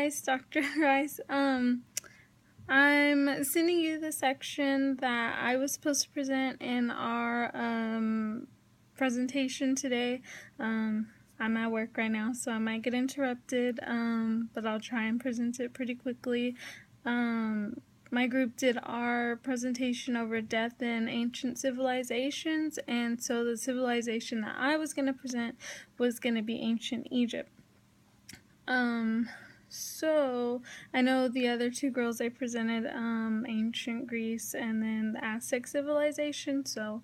Rice, Dr. Rice. I'm sending you the section that I was supposed to present in our presentation today. I'm at work right now, so I might get interrupted, but I'll try and present it pretty quickly. My group did our presentation over death in ancient civilizations, and so the civilization that I was going to present was going to be ancient Egypt. So I know the other two girls I presented, ancient Greece and then the Aztec civilization. So,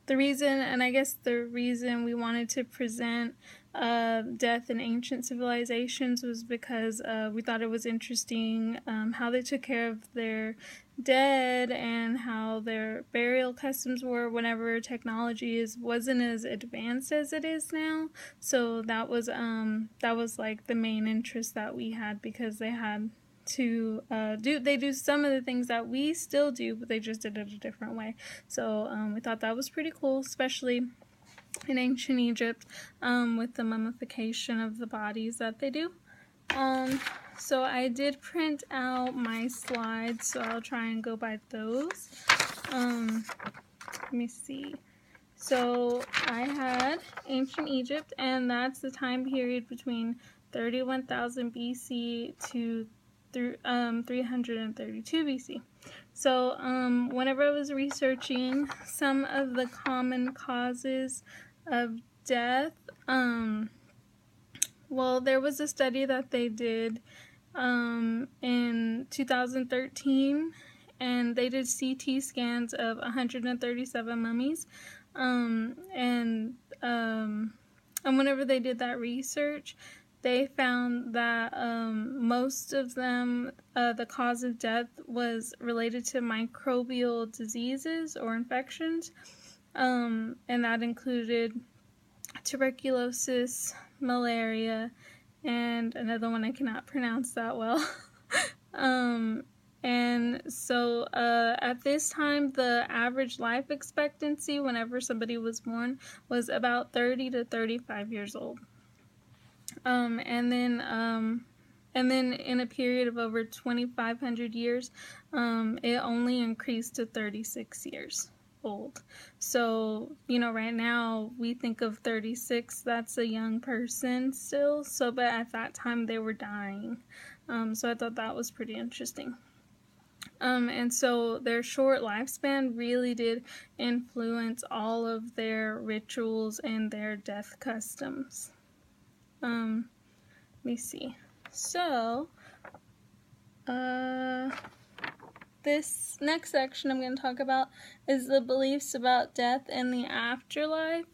the reason we wanted to present death in ancient civilizations was because we thought it was interesting how they took care of their dead and how their burial customs were whenever technology wasn't as advanced as it is now. So that was like the main interest that we had, because they had to do some of the things that we still do, but they just did it a different way. So we thought that was pretty cool, especially in ancient Egypt, with the mummification of the bodies that they do. So I did print out my slides, so I'll try and go by those. Let me see. So I had ancient Egypt, and that's the time period between 31,000 BC to 332 BC. So whenever I was researching some of the common causes of death, well, there was a study that they did in 2013, and they did CT scans of 137 mummies, and whenever they did that research, they found that most of them, the cause of death was related to microbial diseases or infections, and that included tuberculosis, malaria, and another one I cannot pronounce that well. And so at this time, the average life expectancy whenever somebody was born was about 30 to 35 years old. And then in a period of over 2,500 years, it only increased to 36 years old. So, right now we think of 36, that's a young person still. So, but at that time they were dying. So I thought that was pretty interesting. And so their short lifespan really did influence all of their rituals and their death customs. Let me see. So, this next section I'm going to talk about is the beliefs about death and the afterlife.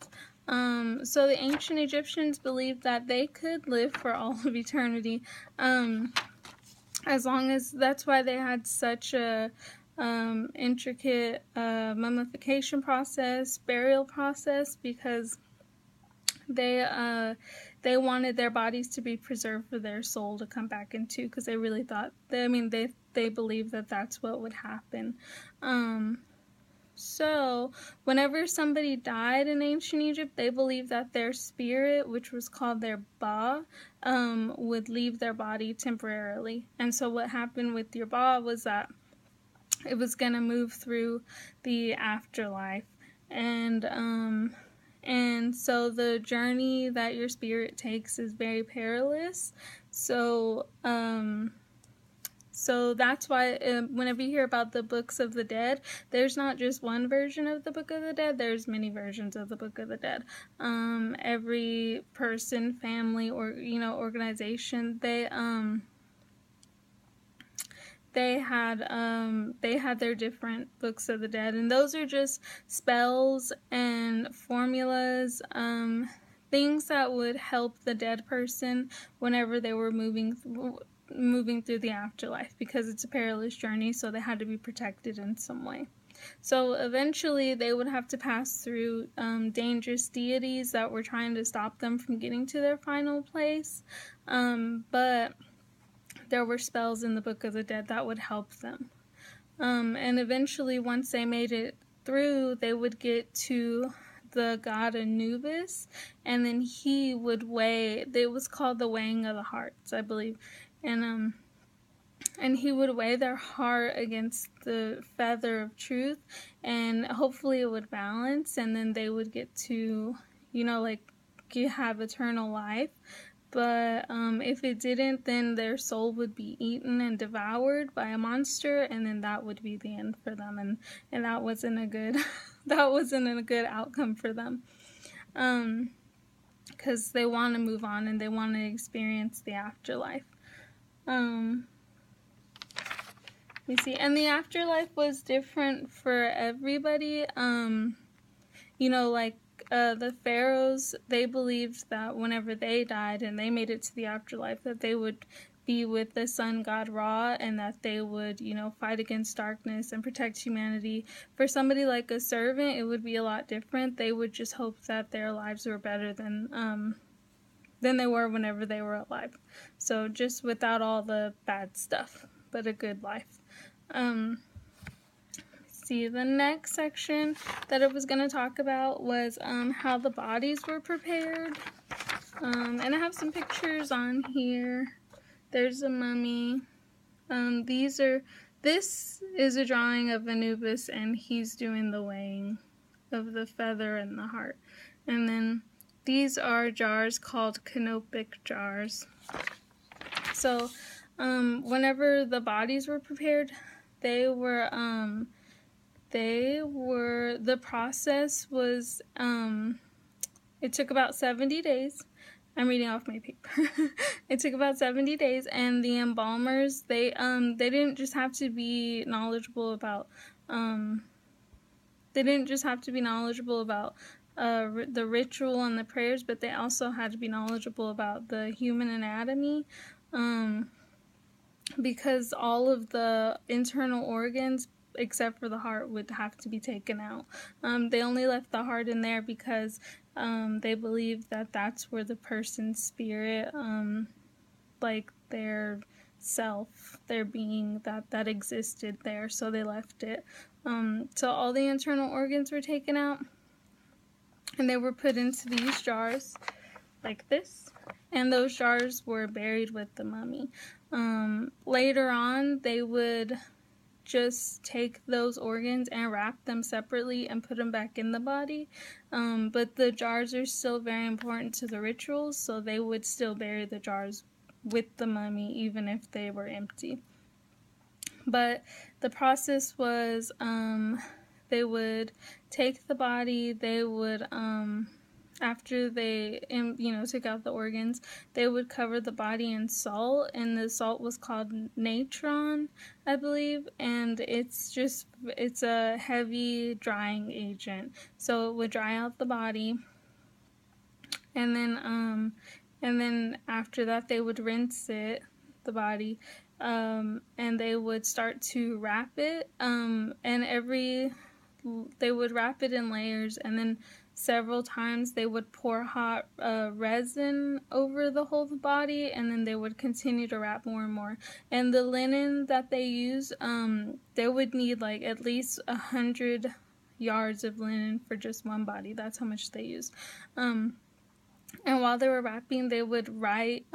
So the ancient Egyptians believed that they could live for all of eternity, as long as, that's why they had such a intricate mummification process, burial process, because they wanted their bodies to be preserved for their soul to come back into, because they really thought, they believed that that's what would happen. So whenever somebody died in ancient Egypt, they believed that their spirit, which was called their Ba, would leave their body temporarily. And so what happened with your Ba was that it was going to move through the afterlife, and so the journey that your spirit takes is very perilous. So that's why whenever you hear about the books of the dead, there's not just one version of the Book of the Dead, there's many versions of the Book of the Dead. Every person, family, or organization, they had their different books of the dead, and those are just spells and formulas, things that would help the dead person whenever they were moving through the afterlife, because it's a perilous journey, so they had to be protected in some way. So eventually they would have to pass through dangerous deities that were trying to stop them from getting to their final place, but there were spells in the Book of the Dead that would help them. And eventually, once they made it through, they would get to the god Anubis, and then he would weigh. It was called the weighing of the hearts, I believe, and he would weigh their heart against the feather of truth, and hopefully it would balance, and then they would get to, like, have eternal life. But if it didn't, then their soul would be eaten and devoured by a monster, and then that would be the end for them, and that wasn't a good that wasn't a good outcome for them, because they want to move on and they want to experience the afterlife. You see, and the afterlife was different for everybody. The pharaohs, they believed that whenever they died and they made it to the afterlife, that they would be with the sun god Ra, and that they would, fight against darkness and protect humanity. For somebody like a servant, it would be a lot different. They would just hope that their lives were better than they were whenever they were alive. So just without all the bad stuff, but a good life. See, the next section that I was going to talk about was how the bodies were prepared. And I have some pictures on here. There's a mummy. This is a drawing of Anubis, and he's doing the weighing of the feather and the heart. And then these are jars called canopic jars. So, whenever the bodies were prepared, the process was, it took about 70 days. I'm reading off my paper. It took about 70 days, and the embalmers, they didn't just have to be knowledgeable about, the ritual and the prayers, but they also had to be knowledgeable about the human anatomy, because all of the internal organs, except for the heart, would have to be taken out. They only left the heart in there because they believed that that's where the person's spirit, like their self, their being, that existed there, so they left it. So all the internal organs were taken out, and they were put into these jars, like this, and those jars were buried with the mummy. Later on, they would just take those organs and wrap them separately and put them back in the body. But the jars are still very important to the rituals, so they would still bury the jars with the mummy even if they were empty. But the process was, they would take the body, they would, after they, took out the organs, they would cover the body in salt, and the salt was called natron, I believe, and it's a heavy drying agent, so it would dry out the body, and then after that they would rinse the body, and they would start to wrap it, they would wrap it in layers, and then several times they would pour hot resin over the whole body, and then they would continue to wrap more and more. And the linen that they use, they would need like at least 100 yards of linen for just one body. That's how much they use. And while they were wrapping, they would write